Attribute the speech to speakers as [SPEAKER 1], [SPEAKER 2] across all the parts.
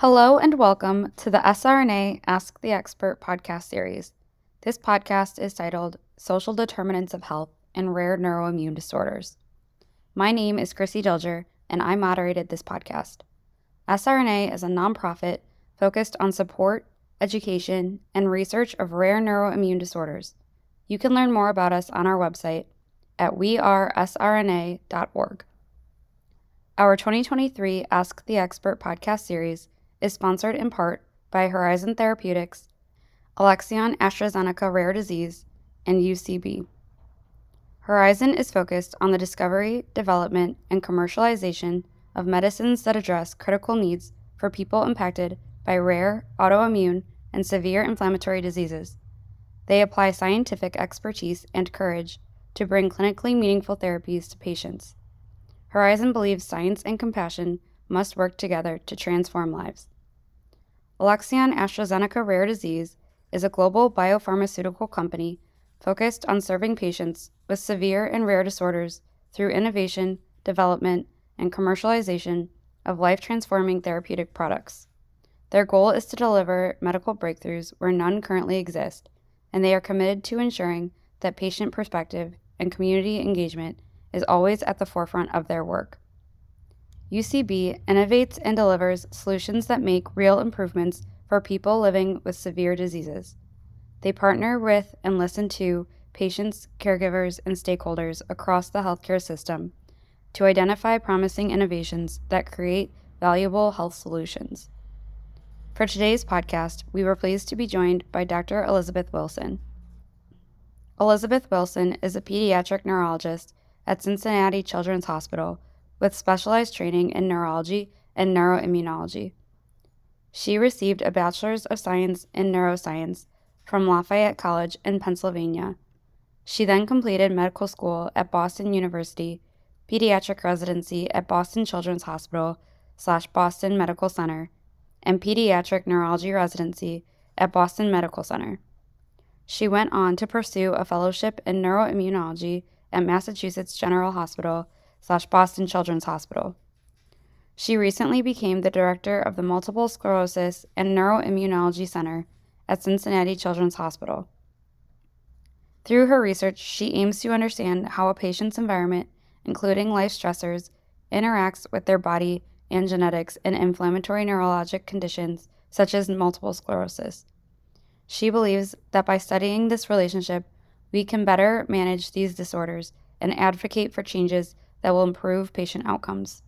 [SPEAKER 1] Hello and welcome to the SRNA Ask the Expert podcast series. This podcast is titled Social Determinants of Health and Rare Neuroimmune Disorders. My name is Krissy Dilger, and I moderated this podcast. SRNA is a nonprofit focused on support, education, and research of rare neuroimmune disorders. You can learn more about us on our website at wearesrna.org. Our 2023 Ask the Expert podcast series is sponsored in part by Horizon Therapeutics, Alexion AstraZeneca Rare Disease, and UCB. Horizon is focused on the discovery, development, and commercialization of medicines that address critical needs for people impacted by rare, autoimmune, and severe inflammatory diseases. They apply scientific expertise and courage to bring clinically meaningful therapies to patients. Horizon believes science and compassion must work together to transform lives. Alexion AstraZeneca Rare Disease is a global biopharmaceutical company focused on serving patients with severe and rare disorders through innovation, development, and commercialization of life-transforming therapeutic products. Their goal is to deliver medical breakthroughs where none currently exist, and they are committed to ensuring that patient perspective and community engagement is always at the forefront of their work. UCB innovates and delivers solutions that make real improvements for people living with severe diseases. They partner with and listen to patients, caregivers, and stakeholders across the healthcare system to identify promising innovations that create valuable health solutions. For today's podcast, we were pleased to be joined by Dr. Elizabeth Wilson. Elizabeth Wilson is a pediatric neurologist at Cincinnati Children's Hospital with specialized training in neurology and neuroimmunology. She received a Bachelor's of Science in Neuroscience from Lafayette College in Pennsylvania. She then completed medical school at Boston University, pediatric residency at Boston Children's Hospital / Boston Medical Center, and pediatric neurology residency at Boston Medical Center. She went on to pursue a fellowship in neuroimmunology at Massachusetts General Hospital / Boston Children's Hospital. She recently became the director of the Multiple Sclerosis and Neuroimmunology Center at Cincinnati Children's Hospital. Through her research, she aims to understand how a patient's environment, including life stressors, interacts with their body and genetics in inflammatory neurologic conditions such as multiple sclerosis. She believes that by studying this relationship, we can better manage these disorders and advocate for changes that will improve patient outcomes.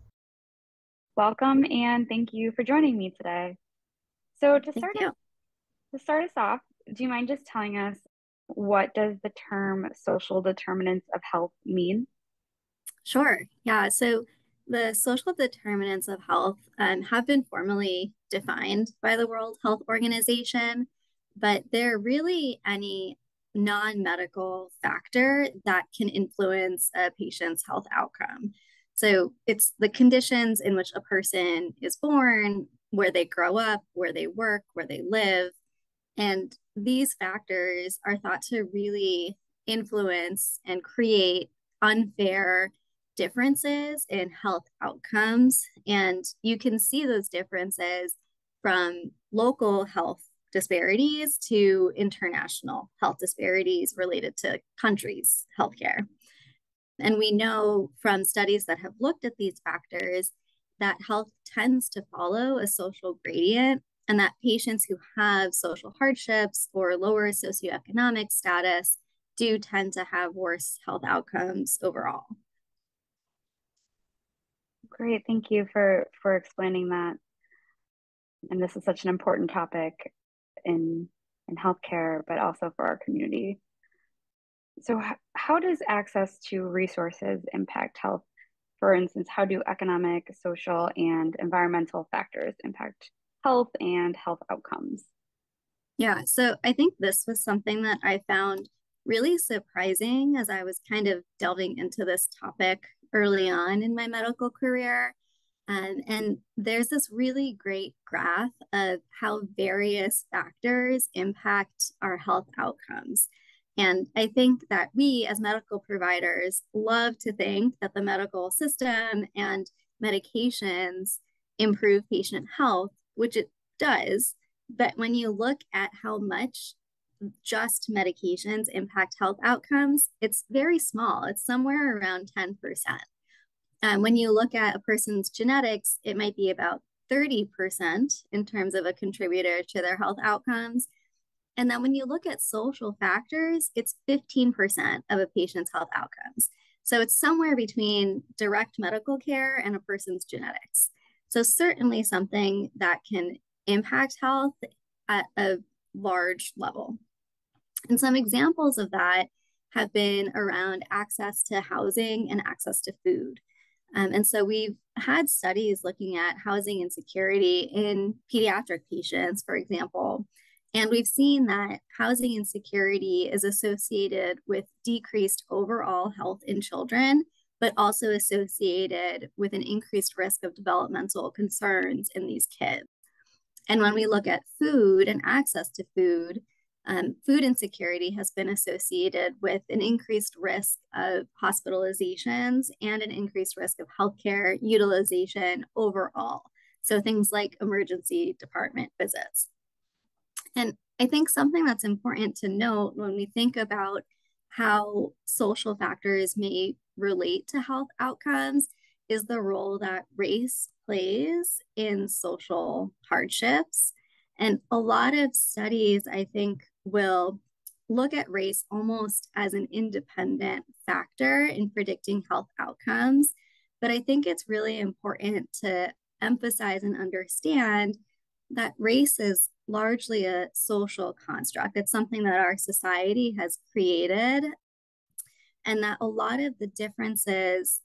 [SPEAKER 1] Welcome, and thank you for joining me today. So to start us off, do you mind just telling us, what does the term social determinants of health mean?
[SPEAKER 2] Sure. Yeah. So the social determinants of health have been formally defined by the World Health Organization, but they're really any non-medical factor that can influence a patient's health outcome. So it's the conditions in which a person is born, where they grow up, where they work, where they live. And these factors are thought to really influence and create unfair differences in health outcomes. And you can see those differences from local health disparities to international health disparities related to countries' healthcare. And we know from studies that have looked at these factors that health tends to follow a social gradient, and that patients who have social hardships or lower socioeconomic status do tend to have worse health outcomes overall.
[SPEAKER 1] Great, thank you for explaining that. And this is such an important topic in healthcare, but also for our community. So how does access to resources impact health? For instance, how do economic, social, and environmental factors impact health and health outcomes?
[SPEAKER 2] Yeah, so I think this was something that I found really surprising as I was kind of delving into this topic early on in my medical career. And there's this really great graph of how various factors impact our health outcomes. And I think that we as medical providers love to think that the medical system and medications improve patient health, which it does. But when you look at how much just medications impact health outcomes, it's very small. It's somewhere around 10%. When you look at a person's genetics, it might be about 30% in terms of a contributor to their health outcomes. And then when you look at social factors, it's 15% of a patient's health outcomes. So it's somewhere between direct medical care and a person's genetics. So certainly something that can impact health at a large level. And some examples of that have been around access to housing and access to food. And so we've had studies looking at housing insecurity in pediatric patients, for example. And we've seen that housing insecurity is associated with decreased overall health in children, but also associated with an increased risk of developmental concerns in these kids. And when we look at food and access to food, food insecurity has been associated with an increased risk of hospitalizations and an increased risk of healthcare utilization overall. So things like emergency department visits. And I think something that's important to note when we think about how social factors may relate to health outcomes is the role that race plays in social hardships. And a lot of studies, I think, will look at race almost as an independent factor in predicting health outcomes. But I think it's really important to emphasize and understand that race is largely a social construct. It's something that our society has created, and that a lot of the differences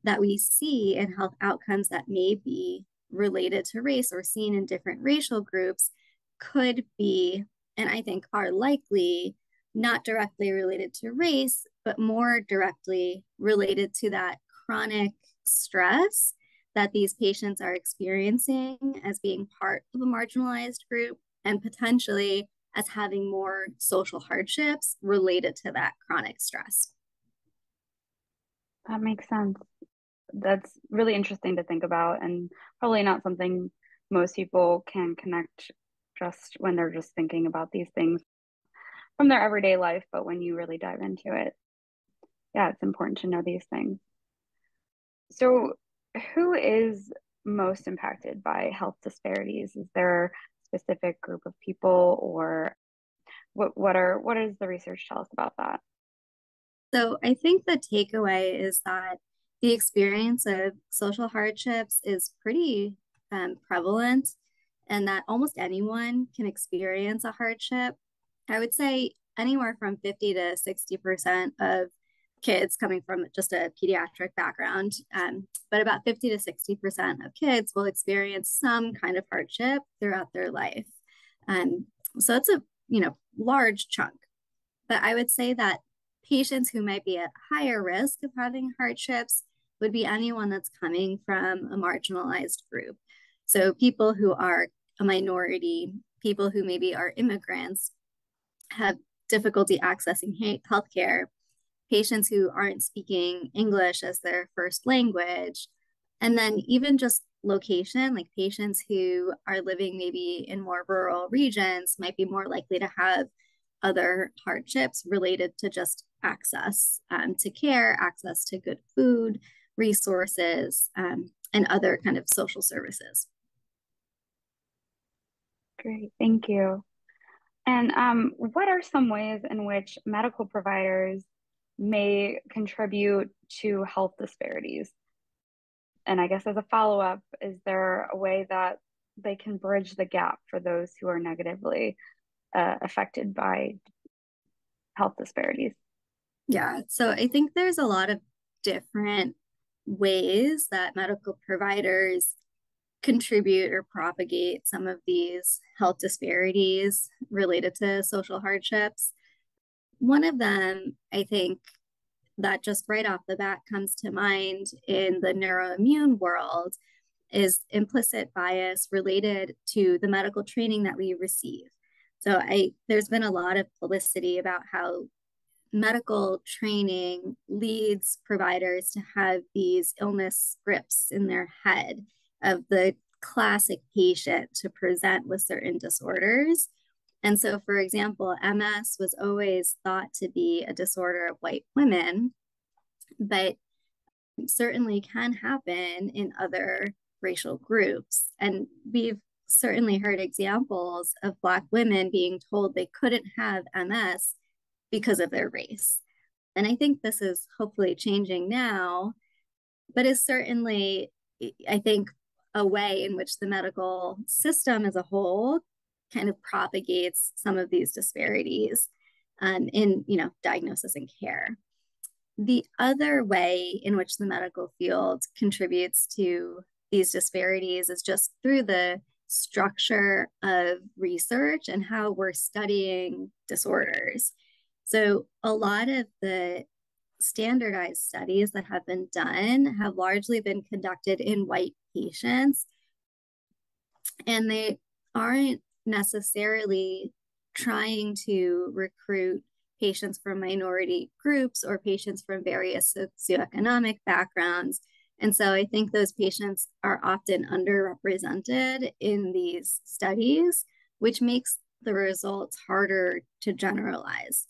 [SPEAKER 2] that we see in health outcomes that may be related to race or seen in different racial groups could be, and I think are likely, not directly related to race, but more directly related to that chronic stress that these patients are experiencing as being part of a marginalized group and potentially as having more social hardships related to that chronic stress.
[SPEAKER 1] That makes sense. That's really interesting to think about, and probably not something most people can connect just when they're just thinking about these things from their everyday life. But when you really dive into it, yeah, it's important to know these things. So, who is most impacted by health disparities? Is there a specific group of people, or what does the research tell us about that?
[SPEAKER 2] So I think the takeaway is that the experience of social hardships is pretty prevalent, and that almost anyone can experience a hardship. I would say anywhere from 50 to 60% of kids coming from just a pediatric background, but about 50 to 60% of kids will experience some kind of hardship throughout their life. So it's a large chunk. But I would say that patients who might be at higher risk of having hardships would be anyone that's coming from a marginalized group. So people who are a minority, people who maybe are immigrants, have difficulty accessing healthcare, patients who aren't speaking English as their first language, and then even just location, like patients who are living maybe in more rural regions might be more likely to have other hardships related to just access to care, access to good food, resources, and other kind of social services.
[SPEAKER 1] Great, thank you. And what are some ways in which medical providers may contribute to health disparities? And I guess as a follow-up, is there a way that they can bridge the gap for those who are negatively affected by health disparities?
[SPEAKER 2] Yeah, so I think there's a lot of different ways that medical providers contribute or propagate some of these health disparities related to social hardships. One of them, I think, that just right off the bat comes to mind in the neuroimmune world is implicit bias related to the medical training that we receive. So there's been a lot of publicity about how medical training leads providers to have these illness scripts in their head of the classic patient to present with certain disorders. And so, for example, MS was always thought to be a disorder of white women, but certainly can happen in other racial groups. And we've certainly heard examples of Black women being told they couldn't have MS because of their race. And I think this is hopefully changing now, but is certainly, I think, a way in which the medical system as a whole kind of propagates some of these disparities in, diagnosis and care. The other way in which the medical field contributes to these disparities is just through the structure of research and how we're studying disorders. So a lot of the standardized studies that have been done have largely been conducted in white patients, and they aren't necessarily trying to recruit patients from minority groups or patients from various socioeconomic backgrounds. And so I think those patients are often underrepresented in these studies, which makes the results harder to generalize.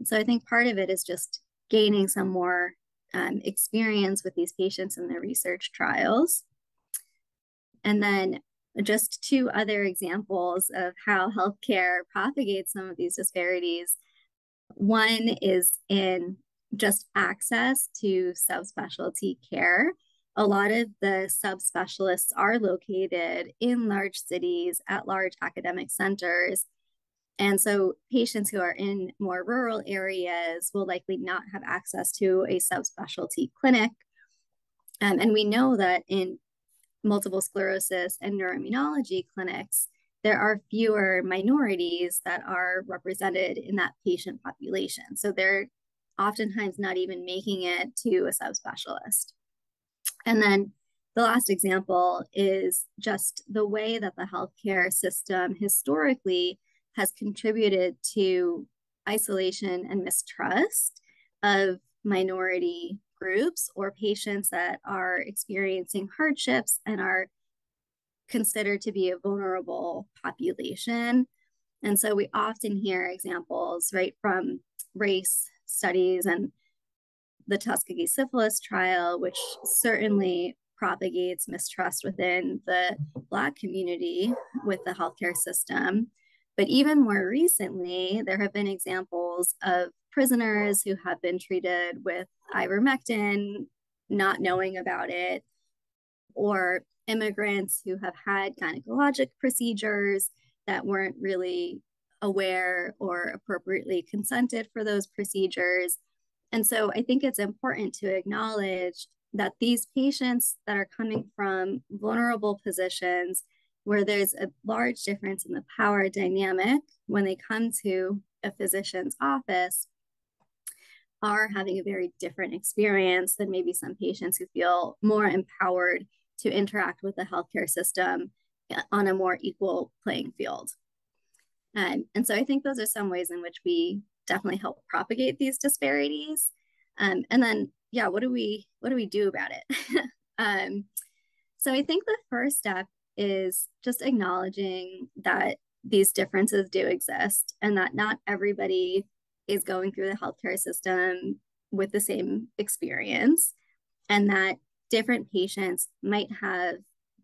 [SPEAKER 2] So I think part of it is just gaining some more experience with these patients in their research trials. And then just two other examples of how healthcare propagates some of these disparities. One is in just access to subspecialty care. A lot of the subspecialists are located in large cities at large academic centers. And so patients who are in more rural areas will likely not have access to a subspecialty clinic. And we know that in multiple sclerosis and neuroimmunology clinics, there are fewer minorities that are represented in that patient population. So they're oftentimes not even making it to a subspecialist. And then the last example is just the way that the healthcare system historically has contributed to isolation and mistrust of minority groups or patients that are experiencing hardships and are considered to be a vulnerable population. And so we often hear examples, right, from race studies and the Tuskegee syphilis trial, which certainly propagates mistrust within the Black community with the healthcare system. But even more recently, there have been examples of prisoners who have been treated with ivermectin, not knowing about it, or immigrants who have had gynecologic procedures that weren't really aware or appropriately consented for those procedures. And so I think it's important to acknowledge that these patients that are coming from vulnerable positions where there's a large difference in the power dynamic when they come to a physician's office are having a very different experience than maybe some patients who feel more empowered to interact with the healthcare system on a more equal playing field. And so I think those are some ways in which we definitely help propagate these disparities. And then, yeah, what do we do about it? So I think the first step is just acknowledging that these differences do exist and that not everybody is going through the healthcare system with the same experience, and that different patients might have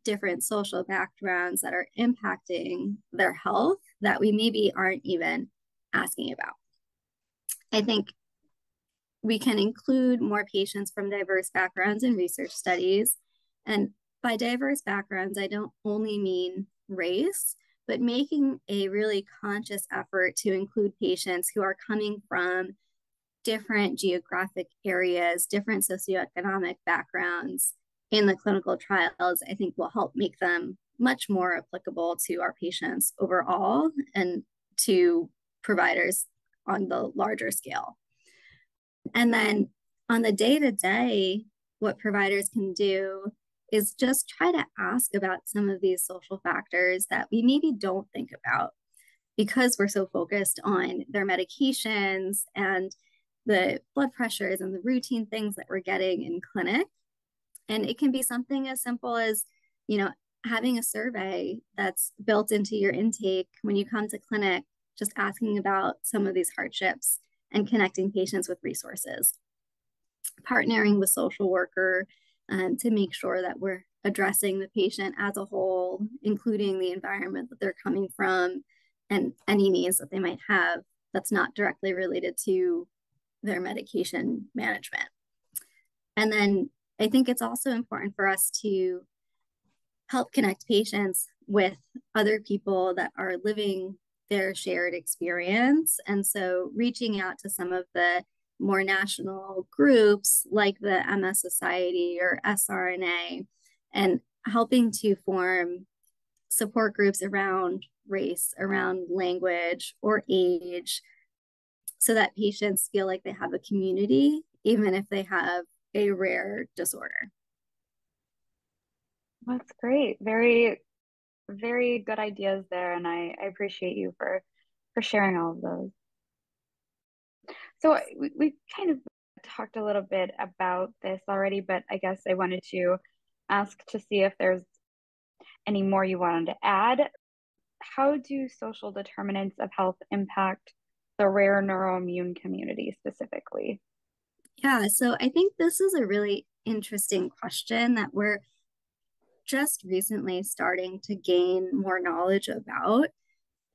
[SPEAKER 2] different social backgrounds that are impacting their health that we maybe aren't even asking about. I think we can include more patients from diverse backgrounds in research studies. And by diverse backgrounds, I don't only mean race, but making a really conscious effort to include patients who are coming from different geographic areas, different socioeconomic backgrounds in the clinical trials, I think will help make them much more applicable to our patients overall and to providers on the larger scale. And then on the day-to-day, what providers can do is just try to ask about some of these social factors that we maybe don't think about because we're so focused on their medications and the blood pressures and the routine things that we're getting in clinic. And it can be something as simple as, having a survey that's built into your intake when you come to clinic, just asking about some of these hardships and connecting patients with resources. Partnering with social worker to make sure that we're addressing the patient as a whole, including the environment that they're coming from and any needs that they might have that's not directly related to their medication management. And then I think it's also important for us to help connect patients with other people that are living their shared experience. And so reaching out to some of the more national groups like the MS Society or SRNA and helping to form support groups around race, around language or age, so that patients feel like they have a community, even if they have a rare disorder.
[SPEAKER 1] That's great. Very, very good ideas there, and I appreciate you for sharing all of those. So we kind of talked a little bit about this already, but I guess I wanted to ask to see if there's any more you wanted to add. How do social determinants of health impact the rare neuroimmune community specifically?
[SPEAKER 2] Yeah, so I think this is a really interesting question that we're just recently starting to gain more knowledge about.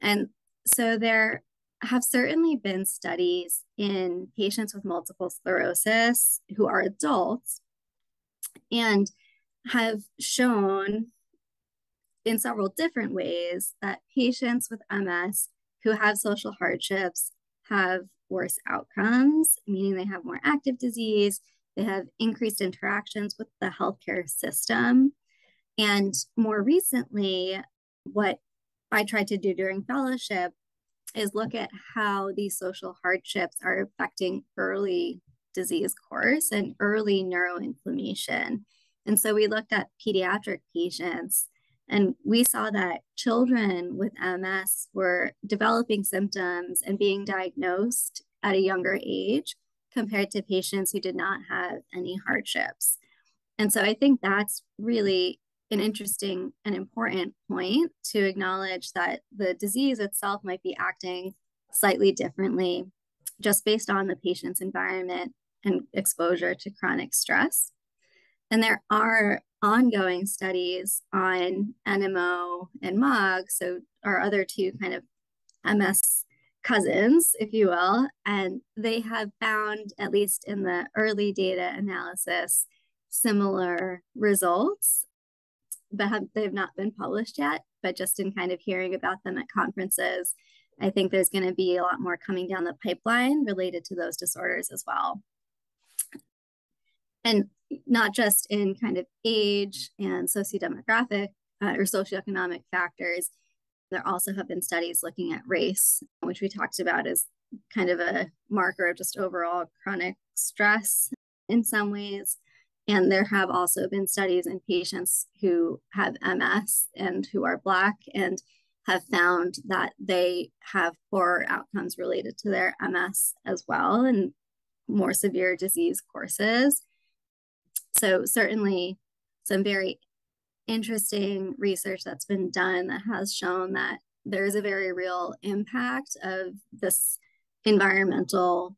[SPEAKER 2] And so there have certainly been studies in patients with multiple sclerosis who are adults and have shown in several different ways that patients with MS who have social hardships have worse outcomes, meaning they have more active disease, they have increased interactions with the healthcare system. And more recently, what I tried to do during fellowship is look at how these social hardships are affecting early disease course and early neuroinflammation. And so we looked at pediatric patients and we saw that children with MS were developing symptoms and being diagnosed at a younger age compared to patients who did not have any hardships. And so I think that's really an interesting and important point to acknowledge that the disease itself might be acting slightly differently just based on the patient's environment and exposure to chronic stress. And there are ongoing studies on NMO and MOG, so our other two kind of MS cousins, if you will, and they have found, at least in the early data analysis, similar results, but they've not been published yet. But just in kind of hearing about them at conferences, I think there's going to be a lot more coming down the pipeline related to those disorders as well. And not just in kind of age and sociodemographic or socioeconomic factors, there also have been studies looking at race, which we talked about as kind of a marker of just overall chronic stress in some ways. And there have also been studies in patients who have MS and who are Black and have found that they have poorer outcomes related to their MS as well and more severe disease courses. So certainly some very interesting research that's been done that has shown that there's a very real impact of this environmental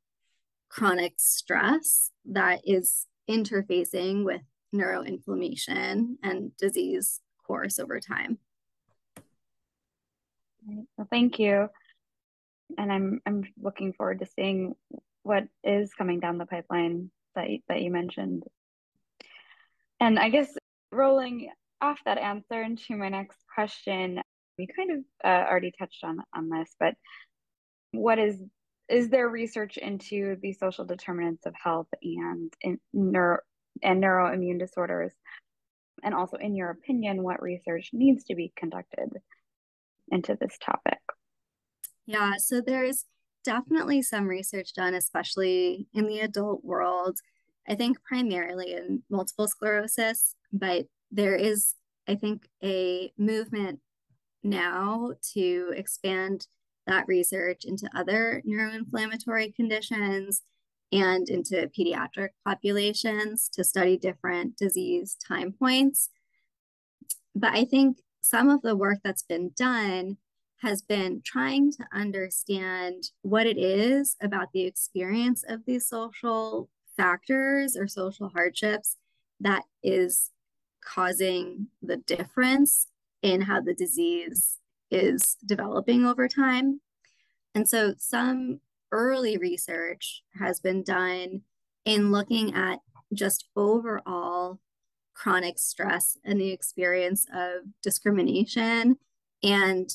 [SPEAKER 2] chronic stress that is interfacing with neuroinflammation and disease course over time.
[SPEAKER 1] Well, thank you. And I'm looking forward to seeing what is coming down the pipeline that you mentioned. And I guess rolling off that answer into my next question, we kind of already touched on this, but what is there research into the social determinants of health and neuroimmune disorders? And also, in your opinion, what research needs to be conducted into this topic?
[SPEAKER 2] Yeah, so there's definitely some research done, especially in the adult world. I think primarily in multiple sclerosis, but there is, I think, a movement now to expand that research into other neuroinflammatory conditions and into pediatric populations to study different disease time points. But I think some of the work that's been done has been trying to understand what it is about the experience of these social factors or social hardships that is causing the difference in how the disease is developing over time. And so some early research has been done in looking at just overall chronic stress and the experience of discrimination and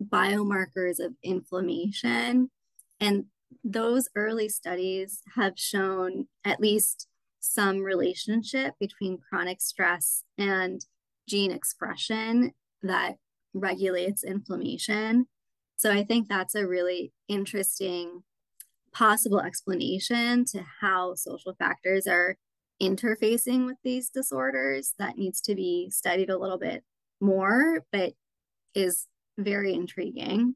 [SPEAKER 2] biomarkers of inflammation. And those early studies have shown at least some relationship between chronic stress and gene expression that regulates inflammation. So I think that's a really interesting possible explanation to how social factors are interfacing with these disorders that needs to be studied a little bit more, but is very intriguing.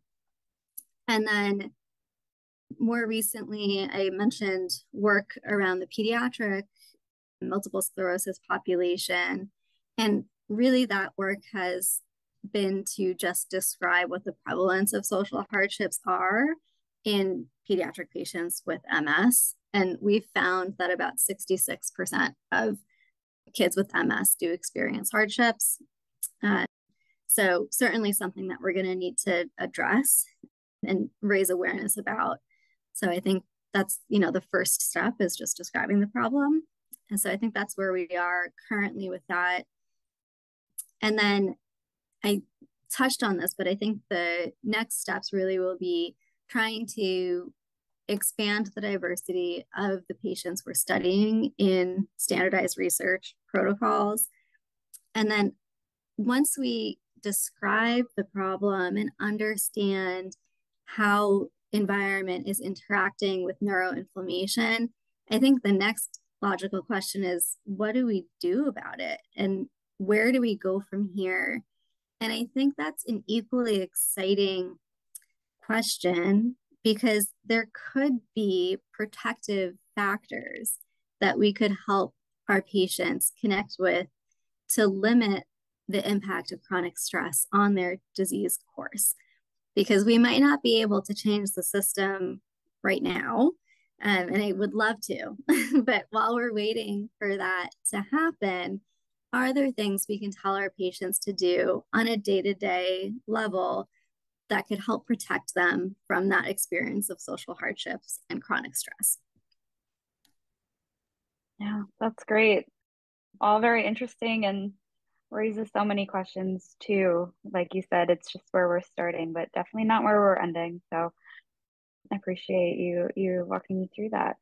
[SPEAKER 2] And then more recently, I mentioned work around the pediatric multiple sclerosis population. And really, that work has been to just describe what the prevalence of social hardships are in pediatric patients with MS. And we've found that about 66% of kids with MS do experience hardships. So certainly something that we're going to need to address and raise awareness about. So I think that's, the first step is just describing the problem. And so I think that's where we are currently with that. And then I touched on this, but I think the next steps really will be trying to expand the diversity of the patients we're studying in standardized research protocols. And then once we describe the problem and understand how environment is interacting with neuroinflammation, I think the next logical question is, what do we do about it? And where do we go from here? And I think that's an equally exciting question because there could be protective factors that we could help our patients connect with to limit the impact of chronic stress on their disease course. Because we might not be able to change the system right now, and I would love to. But while we're waiting for that to happen, are there things we can tell our patients to do on a day-to-day level that could help protect them from that experience of social hardships and chronic stress?
[SPEAKER 1] Yeah, that's great. All very interesting and raises so many questions too. Like you said, it's just where we're starting, but definitely not where we're ending. So I appreciate you walking me through that.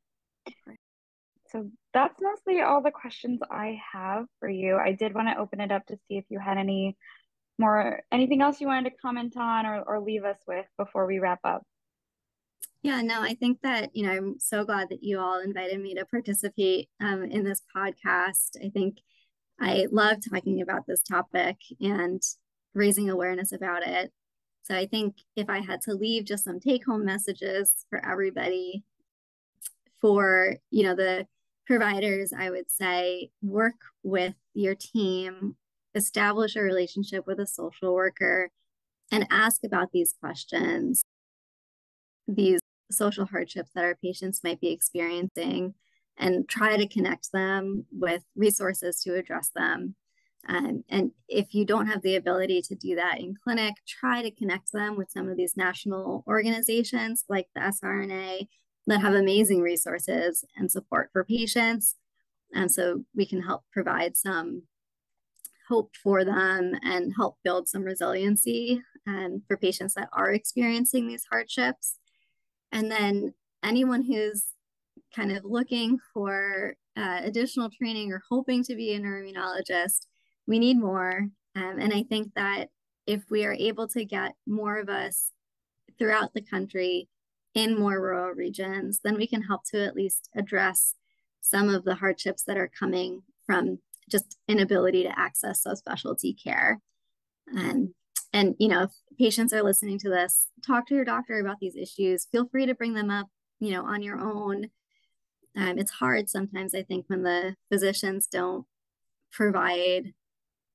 [SPEAKER 1] So that's mostly all the questions I have for you. I did want to open it up to see if you had anything else you wanted to comment on or leave us with before we wrap up.
[SPEAKER 2] Yeah, no, I think that, I'm so glad that you all invited me to participate in this podcast. I think I love talking about this topic and raising awareness about it. So I think if I had to leave just some take-home messages for everybody, for, the providers, I would say work with your team, establish a relationship with a social worker, and ask about these questions, these social hardships that our patients might be experiencing, and try to connect them with resources to address them. And if you don't have the ability to do that in clinic, try to connect them with some of these national organizations like the SRNA that have amazing resources and support for patients. And so we can help provide some hope for them and help build some resiliency for patients that are experiencing these hardships. And then anyone who's kind of looking for additional training or hoping to be a neuroimmunologist, we need more. And I think that if we are able to get more of us throughout the country in more rural regions, then we can help to at least address some of the hardships that are coming from just inability to access subspecialty care. And if patients are listening to this, talk to your doctor about these issues. Feel free to bring them up, on your own. It's hard sometimes, I think, when the physicians don't provide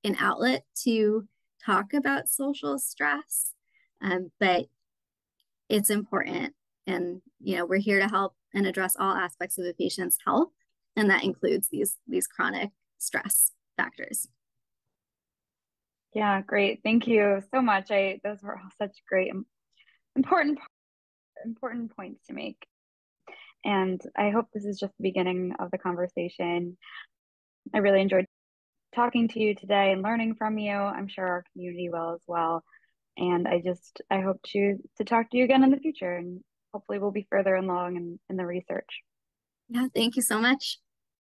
[SPEAKER 2] an outlet to talk about social stress, but it's important. And, we're here to help and address all aspects of a patient's health. And that includes these chronic stress factors.
[SPEAKER 3] Yeah, great. Thank you so much. Those were all such great, important points to make. And I hope this is just the beginning of the conversation. I really enjoyed talking to you today and learning from you. I'm sure our community will as well. And I hope to talk to you again in the future, and hopefully we'll be further along in the research.
[SPEAKER 2] Yeah, thank you so much.